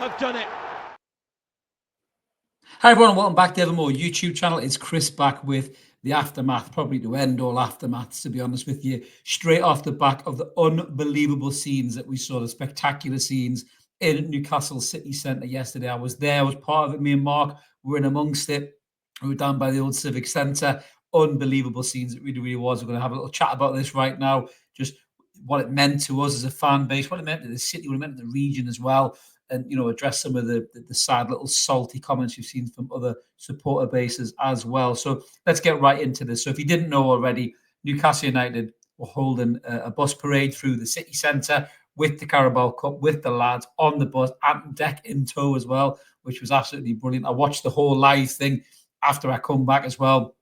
have done it. Hi everyone, welcome back to the Evermore YouTube channel. It's Chris back with the aftermath, probably to end all aftermaths, to be honest with you. Straight off the back of the unbelievable scenes that we saw, the spectacular scenes in Newcastle City Centre yesterday. I was there, I was part of it. Me and Mark were in amongst it. We were down by the old Civic Centre. Unbelievable scenes, it really, really was. We're going to have a little chat about this right now, just what it meant to us as a fan base, what it meant to the city, what it meant to the region as well. And, you know, address some of the sad little salty comments you've seen from other supporter bases as well. So let's get right into this. So if you didn't know already, Newcastle United were holding a bus parade through the city centre with the Carabao Cup, with the lads on the bus, Ant Deck in tow as well, which was absolutely brilliant. I watched the whole live thing after I come back as well.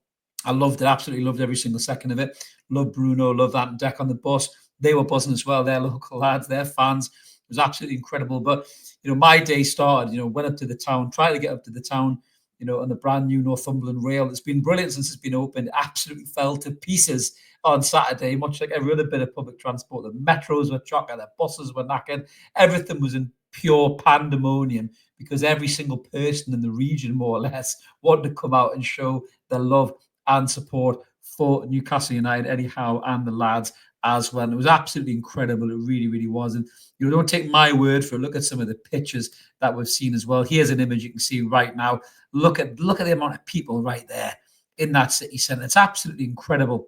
I loved it, absolutely loved every single second of it. Loved Bruno, loved Ant Deck on the bus. They were buzzing as well, their local lads, their fans. It was absolutely incredible. But my day started, went up to the town, tried to get up to the town, on the brand new Northumberland rail. It's been brilliant since it's been opened. It absolutely fell to pieces on Saturday, much like every other bit of public transport. The metros were chocker, the buses were knackered. Everything was in pure pandemonium because every single person in the region, more or less, wanted to come out and show their love and support for Newcastle United, Eddie Howe and the lads as well. And it was absolutely incredible. It really, really was. And don't take my word for it. Look at some of the pictures that we've seen as well. Here's an image you can see right now. Look at the amount of people right there in that city centre. It's absolutely incredible.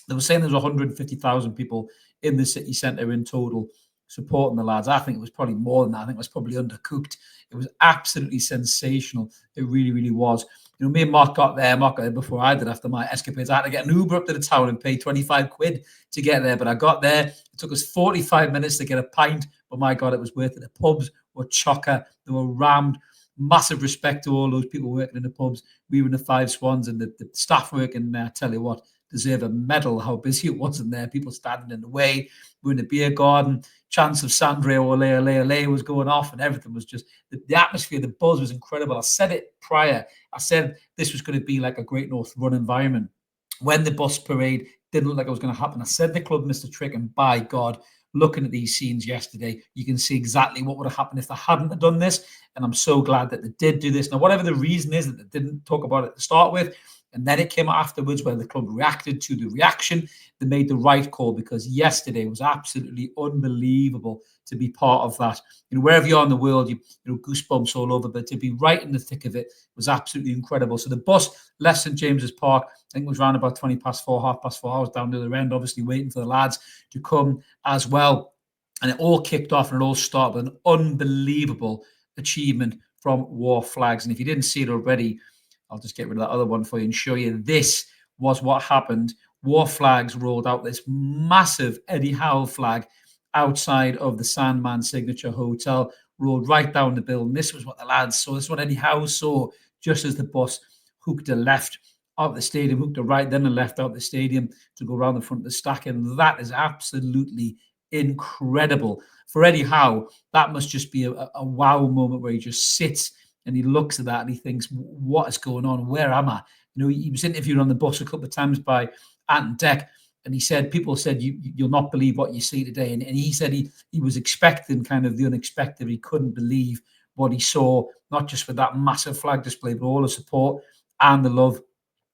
They were saying there's 150,000 people in the city centre in total supporting the lads. I think it was probably more than that. I think it was probably undercooked. It was absolutely sensational. It really, really was. Me and Mark got there. Mark got there before I did after my escapades. I had to get an Uber up to the town and pay 25 quid to get there. But I got there. It took us 45 minutes to get a pint. But my God, it was worth it. The pubs were chocker. They were rammed. Massive respect to all those people working in the pubs. We were in the Five Swans and the staff working there. I tell you what, deserve a medal how busy it was in there. People standing in the way. We were in the beer garden. Chants of Sandra Ole was going off, and everything was just the atmosphere, the buzz was incredible. I said it prior. I said this was going to be like a Great North Run environment. When the bus parade didn't look like it was going to happen, I said the club missed a trick, and by God, looking at these scenes yesterday, you can see exactly what would have happened if they hadn't done this. And I'm so glad that they did do this. Now, whatever the reason is that they didn't talk about it to start with, and then it came afterwards where the club reacted to the reaction, they made the right call, because yesterday was absolutely unbelievable to be part of that. Wherever you are in the world, you goosebumps all over, but to be right in the thick of it was absolutely incredible. So the bus left St James's Park, I think it was around about 20 past 4, half past 4. I was down to the end, obviously waiting for the lads to come as well. And it all kicked off and it all started with an unbelievable achievement from War Flags. And if you didn't see it already, I'll just get rid of that other one for you and show you. This was what happened. War Flags rolled out this massive Eddie Howe flag outside of the Sandman Signature Hotel, rolled right down the building. This was what the lads saw. This is what Eddie Howe saw just as the bus hooked a left out the stadium, hooked a right, then a left out the stadium to go around the front of the stack. And that is absolutely incredible. For Eddie Howe, that must just be a wow moment where he just sits and he looks at that and he thinks, what is going on? Where am I? He was interviewed on the bus a couple of times by Ant Deck, and he said, people said, you'll not believe what you see today. And he said he was expecting kind of the unexpected. He couldn't believe what he saw, not just with that massive flag display, but all the support and the love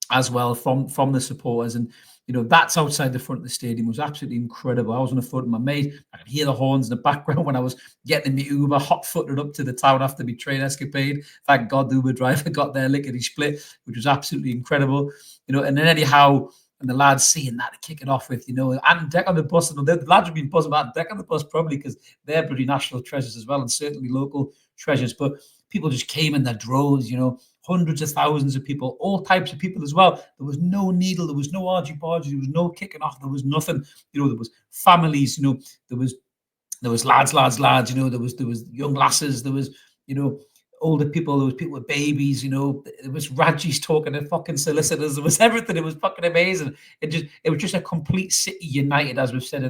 as well from the supporters. And that's outside the front of the stadium. It was absolutely incredible. I was on a foot with my mate. I could hear the horns in the background when I was getting in the Uber, hot-footed up to the town after my train escapade. Thank God the Uber driver got there lickety-split, which was absolutely incredible. And then Eddie Howe and the lads seeing that to kick it off with, and Deck on the bus. And the lads have been buzzing about Deck on the bus probably because they're pretty national treasures as well, and certainly local treasures. But people just came in their droves, hundreds of thousands of people, all types of people as well. There was no needle, there was no argy-bargy, there was no kicking off, there was nothing. There was families, there was lads, there was young lasses, there was, older people, there was people with babies, there was Rajis talking to fucking solicitors, there was everything. It was fucking amazing. It was just a complete city united, as we've said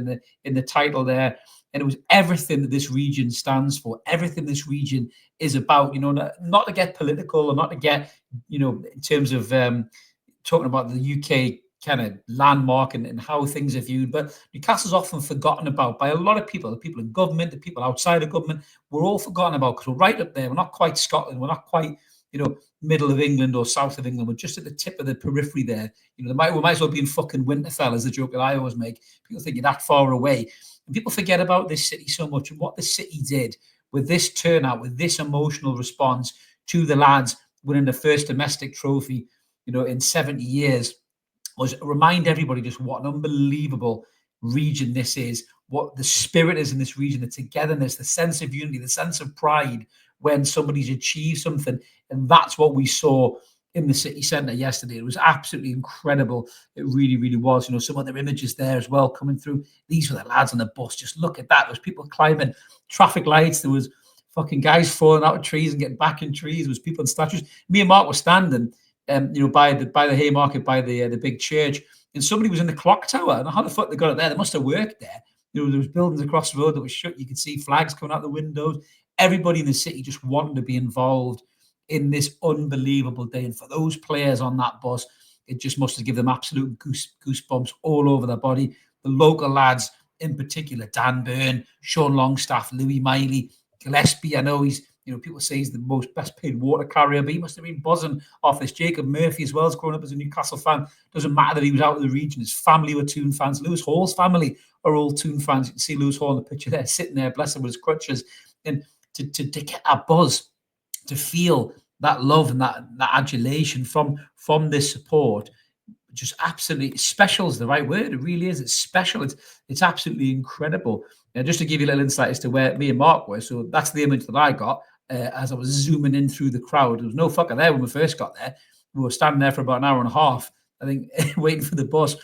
in the title there. And it was everything that this region stands for, everything this region is about, not to get political or not to get, in terms of talking about the UK kind of landmark and how things are viewed. But Newcastle's often forgotten about by a lot of people, the people in government, the people outside of government. We're all forgotten about because we're right up there. We're not quite Scotland. We're not quite, middle of England or south of England. We're just at the tip of the periphery there. We might as well be in fucking Winterfell, is the joke that I always make. People think you're that far away. And people forget about this city so much and what the city did with this turnout, with this emotional response to the lads winning the first domestic trophy, in 70 years. Was remind everybody just what an unbelievable region this is, what the spirit is in this region, the togetherness, the sense of unity, the sense of pride when somebody's achieved something. And that's what we saw in the city centre yesterday. It was absolutely incredible. It really, really was. Some other images there as well coming through. These were the lads on the bus. Just look at that. There was people climbing traffic lights. There was fucking guys falling out of trees and getting back in trees. There was people in statues. Me and Mark were standing by the Haymarket, by the big church, and somebody was in the clock tower. I don't know how the fuck they got it there. They must have worked there. There was buildings across the road that were shut. You could see flags coming out the windows. Everybody in the city just wanted to be involved in this unbelievable day. And for those players on that bus, it just must have given them absolute goosebumps all over their body. The local lads, in particular, Dan Byrne, Sean Longstaff, Louis Miley, Gillespie. I know he's, people say he's the best paid water carrier, but he must have been buzzing off this. Jacob Murphy as well, as growing up as a Newcastle fan. Doesn't matter that he was out of the region. His family were Toon fans. Lewis Hall's family are all Toon fans. You can see Lewis Hall in the picture there, sitting there, bless him, with his crutches. And to get that buzz, to feel that love and that adulation from this support, just absolutely special is the right word. It really is. It's special. It's absolutely incredible. Now, just to give you a little insight as to where me and Mark were. So that's the image that I got as I was zooming in through the crowd. There was no fucker there when we first got there. We were standing there for about an hour and a half, I think, waiting for the bus.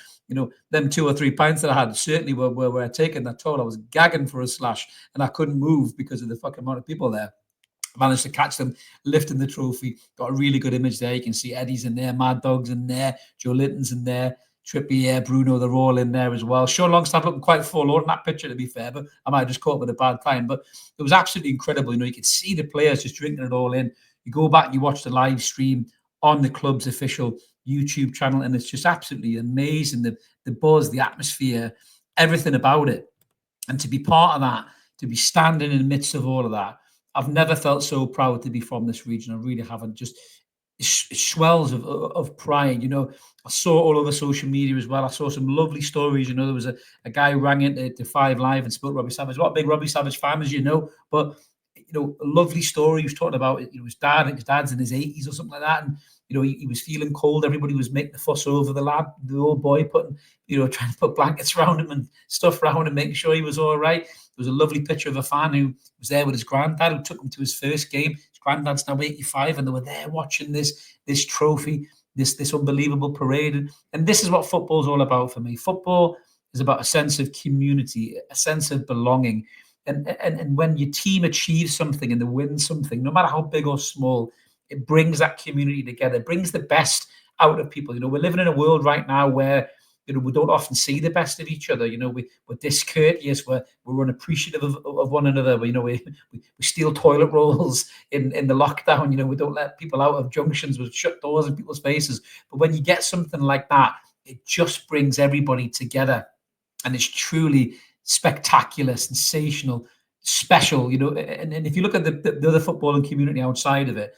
Them 2 or 3 pints that I had certainly were taking that toll. I was gagging for a slash and I couldn't move because of the fucking amount of people there. Managed to catch them lifting the trophy. Got a really good image there. You can see Eddie's in there, Mad Dog's in there, Joe Linton's in there, Trippier, Bruno, they're all in there as well. Sean Longstaff looking quite forlorn in that picture, to be fair, but I might have just caught with a bad time. But it was absolutely incredible. You could see the players just drinking it all in. You go back and you watch the live stream on the club's official YouTube channel, and it's just absolutely amazing. The buzz, the atmosphere, everything about it. And to be part of that, to be standing in the midst of all of that, I've never felt so proud to be from this region. I really haven't. Just swells of pride. I saw all over social media as well. I saw some lovely stories. There was a guy who rang into 5 Live and spoke to Robbie Savage. Not a big Robbie Savage fan, as you know, but a lovely story. He was talking about his dad. His dad's in his 80s or something like that, and he was feeling cold. Everybody was making a fuss over the lad, the old boy, putting trying to put blankets around him and stuff around him, making sure he was all right. There was a lovely picture of a fan who was there with his granddad, who took him to his first game. His granddad's now 85, and they were there watching this trophy, this unbelievable parade. And this is what football's all about for me. Football is about a sense of community, a sense of belonging. And when your team achieves something and they win something, no matter how big or small, it brings that community together, it brings the best out of people. We're living in a world right now where we don't often see the best of each other. We're discourteous, we're unappreciative of one another. We steal toilet rolls in the lockdown. We don't let people out of junctions with shut doors in people's faces. But when you get something like that, it just brings everybody together, and it's truly spectacular, sensational, special. And if you look at the other footballing community outside of it,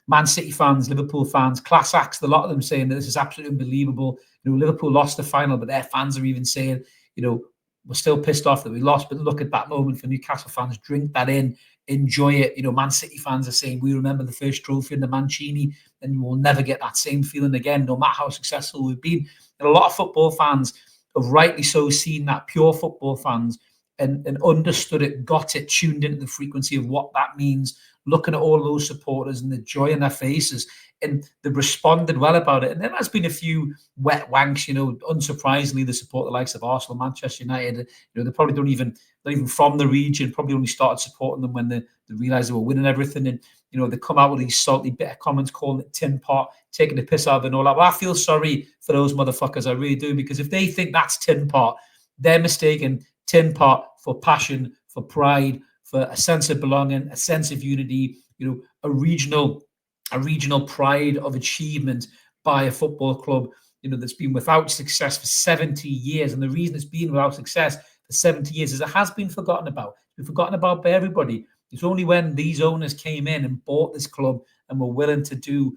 Man City fans, Liverpool fans, class acts, a lot of them saying that this is absolutely unbelievable. Liverpool lost the final, but their fans are even saying, we're still pissed off that we lost, but look at that moment for Newcastle fans. Drink that in, enjoy it. Man City fans are saying, we remember the first trophy in the Mancini, and we'll never get that same feeling again, no matter how successful we've been. And a lot of football fans have rightly so seen that, pure football fans, and understood it, got it, tuned into the frequency of what that means, looking at all those supporters and the joy in their faces, and they've responded well about it. And there has been a few wet wanks, unsurprisingly, they support the likes of Arsenal, Manchester United. They probably not even from the region, probably only started supporting them when they realised they were winning everything. And, they come out with these salty, bitter comments, calling it tin pot, taking the piss out of it and all that. Well, I feel sorry for those motherfuckers, I really do, because if they think that's tin pot, they're mistaken tin pot for passion, for pride, for a sense of belonging, a sense of unity, a regional pride of achievement by a football club. that's been without success for 70 years. And the reason it's been without success for 70 years is it has been forgotten about. It's been forgotten about by everybody. It's only when these owners came in and bought this club and were willing to do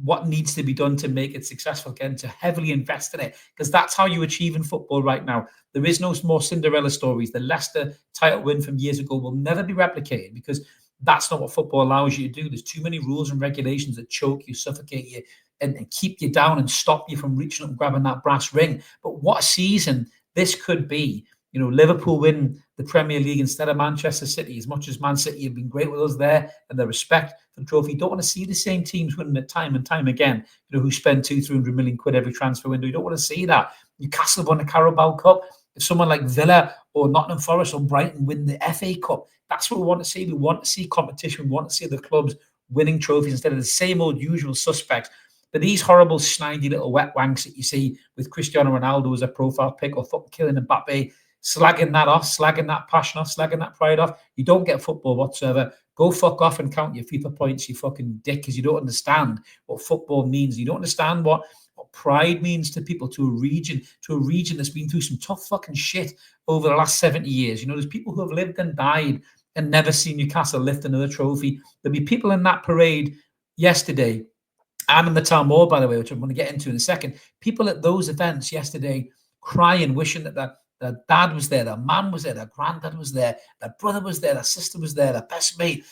what needs to be done to make it successful again, to heavily invest in it, because that's how you achieve in football right now. There is no more Cinderella stories. The Leicester title win from years ago will never be replicated because that's not what football allows you to do. There's too many rules and regulations that choke you, suffocate you, and keep you down and stop you from reaching up and grabbing that brass ring. But what a season this could be. Liverpool win the Premier League instead of Manchester City. As much as Man City have been great with us there and the respect for the trophy, you don't want to see the same teams winning it time and time again, who spend 200-300 million quid every transfer window. You don't want to see that. Newcastle won the Carabao Cup. If someone like Villa or Nottingham Forest or Brighton win the FA Cup, that's what we want to see. We want to see competition. We want to see the clubs winning trophies instead of the same old usual suspects. But these horrible, snidey little wet wanks that you see with Cristiano Ronaldo as a profile pick or fucking killing Mbappe, slagging that off, slagging that passion off, slagging that pride off, you don't get football whatsoever. Go fuck off and count your FIFA points, you fucking dick, because you don't understand what football means. You don't understand what pride means to people, to a region that's been through some tough fucking shit over the last 70 years. There's people who have lived and died and never seen Newcastle lift another trophy. There'll be people in that parade yesterday, and in the Town Moor, by the way, which I'm going to get into in a second. People at those events yesterday crying, wishing that their dad was there, their mum was there, their granddad was there, their brother was there, their sister was there, their best mate.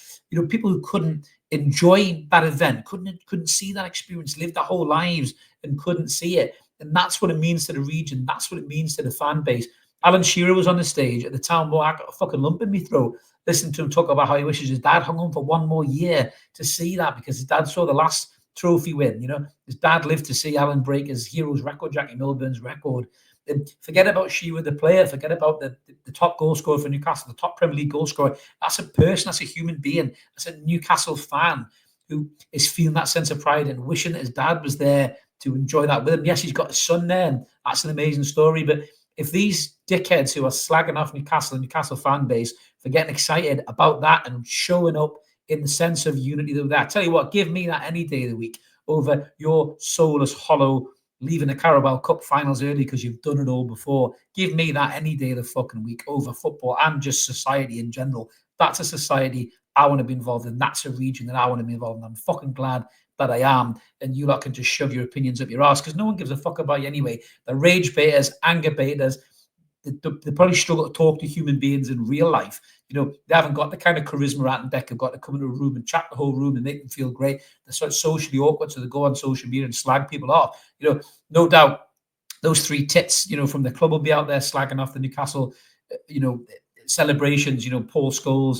People who couldn't enjoy that event, couldn't see that experience, lived their whole lives and couldn't see it. And that's what it means to the region. That's what it means to the fan base. Alan Shearer was on the stage at the Town Moor. I got a fucking lump in my throat listening to him talk about how he wishes his dad hung on for one more year to see that, because his dad saw the last trophy win. His dad lived to see Alan break his hero's record, Jackie Milburn's record. And forget about Shearer, the player. Forget about the top goal scorer for Newcastle, the top Premier League goal scorer. That's a person. That's a human being. That's a Newcastle fan who is feeling that sense of pride and wishing that his dad was there to enjoy that with him. Yes, he's got a son there, and that's an amazing story. But if these dickheads who are slagging off Newcastle and Newcastle fan base for getting excited about that and showing up in the sense of unity, that I tell you what, give me that any day of the week over your soulless, hollow, leaving the Carabao Cup finals early because you've done it all before. Give me that any day of the fucking week over football and just society in general. That's a society I want to be involved in. That's a region that I want to be involved in. I'm fucking glad that I am. And you lot can just shove your opinions up your ass because no one gives a fuck about you anyway. The rage baiters, anger baiters, they probably struggle to talk to human beings in real life. They haven't got the kind of charisma Ant and Deck have got to come into a room and chat the whole room and make them feel great. They're sort of socially awkward, so they go on social media and slag people off. No doubt those three tits, from the club will be out there slagging off the Newcastle, celebrations. Paul Scholes,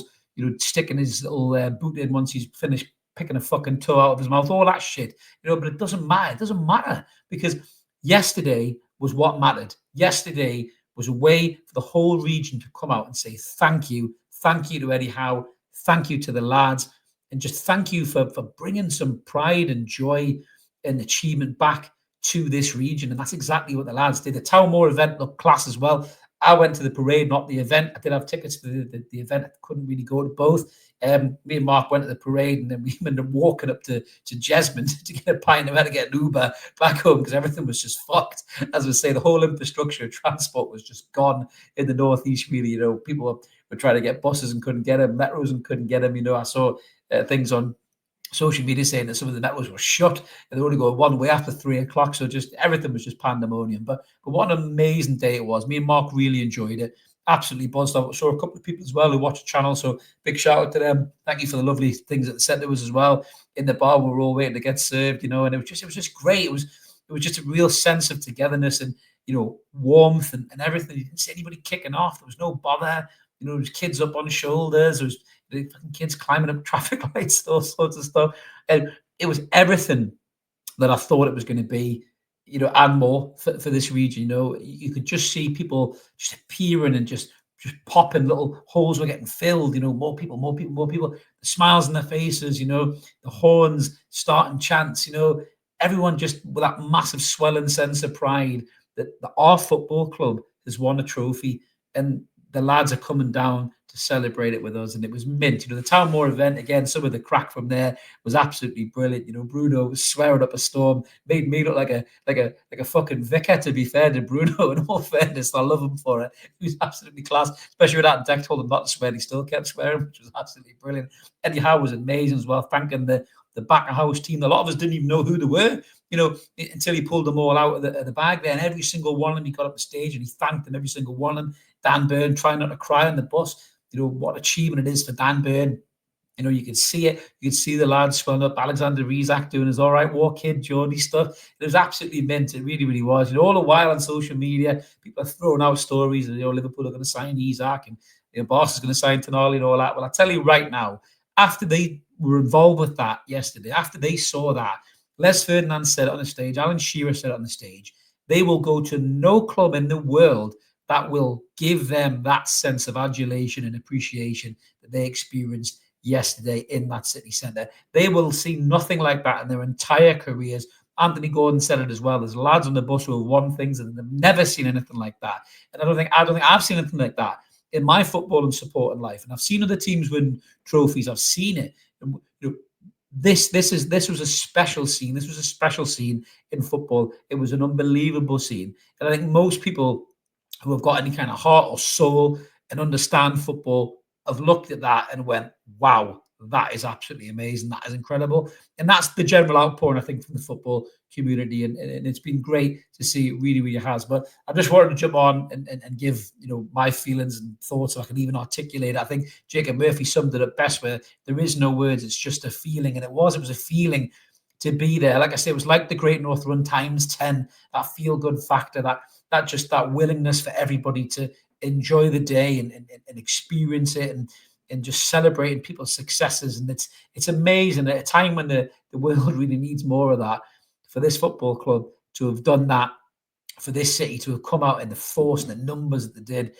sticking his little boot in once he's finished picking a fucking toe out of his mouth, all that shit. But it doesn't matter. It doesn't matter because yesterday was what mattered. Yesterday was a way for the whole region to come out and say thank you to Eddie Howe, thank you to the lads, and just thank you for bringing some pride and joy and achievement back to this region. And that's exactly what the lads did. The Town Moor event looked class as well. I went to the parade, not the event. I did have tickets to the event. I couldn't really go to both. Me and Mark went to the parade, and then we ended up walking up to Jesmond to get a pint. I had to get an Uber back home because everything was just fucked. As I say, the whole infrastructure of transport was just gone in the northeast. Really, people were trying to get buses and couldn't get them, metros and couldn't get them. I saw things on social media saying that some of the metros were shut and they only go one way after 3 o'clock. So just everything was just pandemonium. But what an amazing day it was. Me and Mark really enjoyed it. Absolutely buzzed. I saw a couple of people as well who watch the channel. So big shout out to them. Thank you for the lovely things that they said to us as well. In the bar, we were all waiting to get served, and it was just great. It was just a real sense of togetherness and warmth and everything. You didn't see anybody kicking off. There was no bother. There was kids up on the shoulders. There was fucking kids climbing up traffic lights, all sorts of stuff. And it was everything that I thought it was going to be, and more for this region. You could just see people just appearing and just popping, little holes were getting filled, more people. The smiles on their faces, the horns starting chants, everyone just with that massive swelling sense of pride that our football club has won a trophy and the lads are coming down to celebrate it with us, and it was mint. The Town Moor event again. Some of the crack from there was absolutely brilliant. Bruno was swearing up a storm, made me look like a fucking vicar. To be fair to Bruno, in all fairness, I love him for it. He was absolutely class, especially with that Deck told him not to swear. He still kept swearing, which was absolutely brilliant. Eddie Howe was amazing as well, thanking the back of house team. A lot of us didn't even know who they were, until he pulled them all out of the bag there. And every single one of them, he got up the stage and he thanked them, every single one of them. Dan Burn trying not to cry on the bus. What achievement it is for Dan Burn. You could see it. You could see the lads swelling up. Alexander Rizak doing his all right war kid, Geordie stuff. It was absolutely mint. It really, really was. All the while on social media, people are throwing out stories. Liverpool are going to sign Isak and Boss is going to sign Tonali and all that. Well, I tell you right now, after they were involved with that yesterday, after they saw that, Les Ferdinand said it on the stage, Alan Shearer said it on the stage, they will go to no club in the world that will give them that sense of adulation and appreciation that they experienced yesterday in that city centre. They will see nothing like that in their entire careers. Anthony Gordon said it as well. There's lads on the bus who have won things and they've never seen anything like that. And I don't think I've seen anything like that in my football and supporting life. And I've seen other teams win trophies. I've seen it. This was a special scene. This was a special scene in football. It was an unbelievable scene. And I think most people who have got any kind of heart or soul and understand football have looked at that and went, wow, that is absolutely amazing. That is incredible. And that's the general outpouring, I think, from the football community. And it's been great to see. It really, really has. But I just wanted to jump on and give, my feelings and thoughts so I can even articulate it. I think Jacob Murphy summed it up best, where there is no words. It's just a feeling. And it was a feeling to be there. Like I say, it was like the Great North Run times 10, that feel-good factor, that willingness for everybody to enjoy the day and experience it and just celebrating people's successes. And it's amazing at a time when the world really needs more of that, for this football club to have done that, for this city to have come out in the force and the numbers that they did,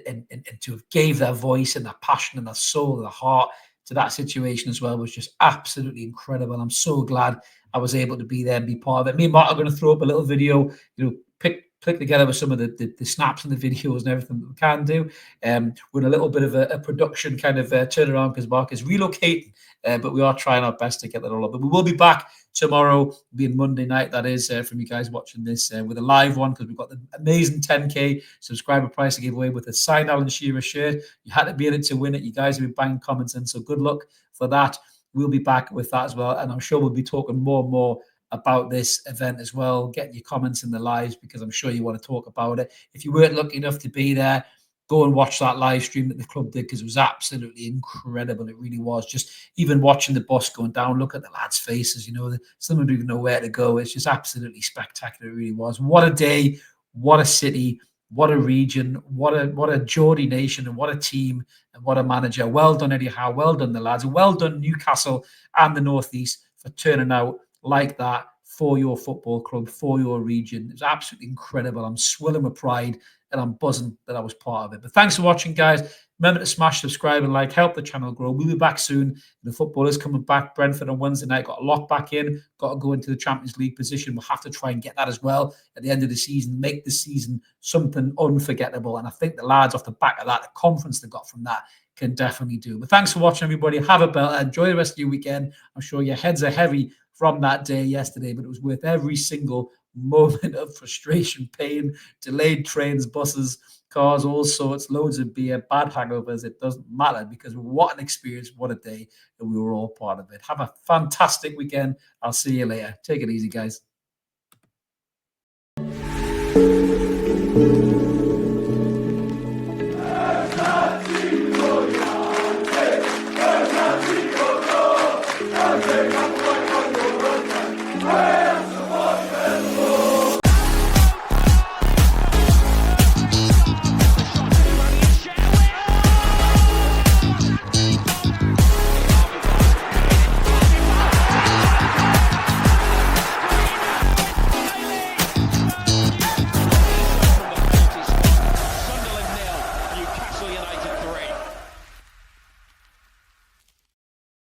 and to have gave their voice and their passion and their soul and their heart to that situation as well, was just absolutely incredible. I'm so glad I was able to be there and be part of it. Me and Mark are going to throw up a little video, click together with some of the snaps and the videos and everything that we can do. With a little bit of a production kind of turnaround, because Mark is relocating, but we are trying our best to get that all up. But we will be back tomorrow, being Monday night, that is, from you guys watching this, with a live one, because we've got the amazing 10K subscriber prize to give away with a signed Alan Shearer shirt. You had to be in it to win it. You guys have been banging comments in, so good luck for that. We'll be back with that as well, and I'm sure we'll be talking more and more about this event as well. Get your comments in the lives, because I'm sure you want to talk about it. If you weren't lucky enough to be there, go and watch that live stream that the club did, because it was absolutely incredible. It really was. Just even watching the bus going down, look at the lads' faces, some don't even know where to go. It's just absolutely spectacular. It really was. What a day, what a city, what a region, what a Geordie nation, and what a team, and what a manager. Well done, Eddie Howe. Well done, the lads. Well done, Newcastle and the North East, for turning out like that for your football club, for your region. It was absolutely incredible. I'm swilling with pride and I'm buzzing that I was part of it. But thanks for watching, guys. Remember to smash subscribe and like, help the channel grow. We'll be back soon. The football is coming back. Brentford on Wednesday night, got a lock back in, got to go into the Champions League position. We'll have to try and get that as well at the end of the season, make the season something unforgettable. And I think the lads, off the back of that, the confidence they got from that, can definitely do. But thanks for watching, everybody. Have a bell. Enjoy the rest of your weekend. I'm sure your heads are heavy from that day yesterday, but it was worth every single moment of frustration, pain, delayed trains, buses, cars, all sorts, loads of beer, bad hangovers. It doesn't matter, because what an experience, what a day, and we were all part of it. Have a fantastic weekend. I'll see you later. Take it easy, guys.